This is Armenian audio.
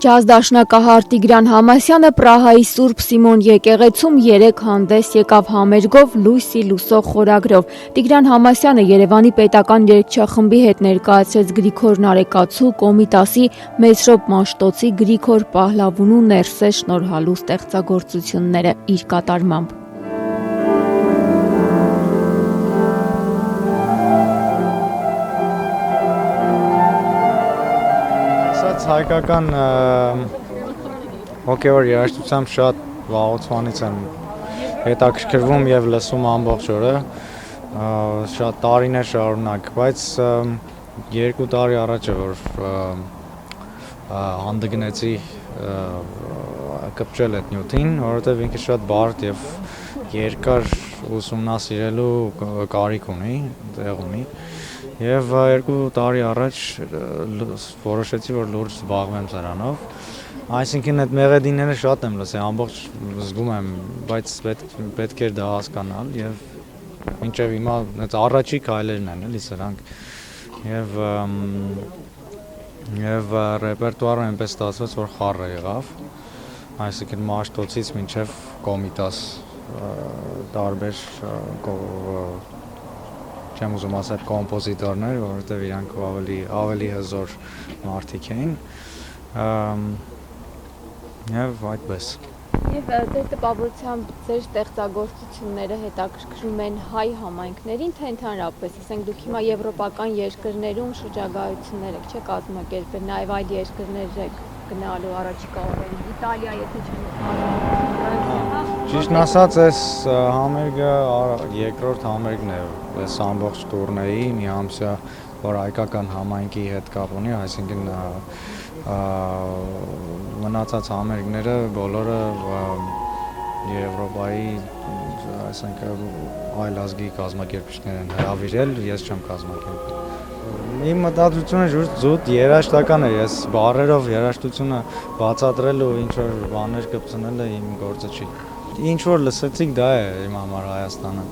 Ջազ դաշնակահար Տիգրան Համասյանը Պրահայի Սուրբ Սիմոն եկեղեցում 3 հանդես եկավ համերգով «Լույսի լուսող» խորագրով։ Տիգրան Համասյանը Երևանի պետական երգչախմբի հետ ներկայացրեց Գրիգոր Նարեկացու, Կոմիտասի, Մեսրոպ Մաշտոցի, Գրիգոր Պահլավունու Ներսես շնորհալու ստեղծագործությունները իր կատարմամբ։ Հայկական հոգևոր երաժշտությամբ շատ վաղուց եմ հետաքրքրվում եւ լսում ամբողջ օրը, շատ տարիներ շարունակ, բայց 2 տարի առաջ է որ հանդգնեցի կպչել այդ նյութին, որովհետեւ ինքը շատ բարդ եւ երկար ուսումնասիրելու կարիք ունի, տեղ ունի։ Եվ 2 տարի առաջ որոշեցի, որ լուրջ զբաղվեմ սրանով, այսինքն այդ մեղեդիները շատ եմ լսել, ամբողջ զգում եմ, բայց պետք էր դա հասկանալ եւ մինչեւ հիմա այդ առաջի քայլերն են էլի սրանք եւ ռեպերտուարը այնպես ստացվեց, որ խառը եղավ, այսինքն Մաշտոցից մինչեւ Կոմիտաս տարբեր չեմ ուզում ասել կոմպոզիտորներ, որովհետև իրանք ավելի հզոր մարդիկ էին, եւ այդպես։ Եվ ձեր տպավորությամբ ձեր ստեղծագործությունները հետաքրքրում են հայ համայնքներին, թե ընդհանրապես, ասենք դուք հիմա եվրոպական երկրներում շրջագայություններ եք կազմակերպել, նաեւ այլ երկրներ եք գնալու առաջիկա օրերին, Իտալիա, եթե չեմ սխալվում։ Ճիշտն ասած, այս համերգը երկրորդ համերգն է, այս ամբողջ տուրնեի մի ամսյա, որ հայկական համայնքի հետ կապ ունի, այսինքն մնացած համերգները բոլորը Եվրոպայի, այսինքն այլ ազգի կազմակերպիչներ են հրավիրել, ես չեմ կազմակերպել։ Իմ մտածությունը զուտ երաժշտական է, ես բառերով երաժշտությունը բացատրել ու ինչ-որ բաներ կպցնելը իմ գործը չի։ Ինչ որ լսեցիք դա է իմ համար Հայաստանը։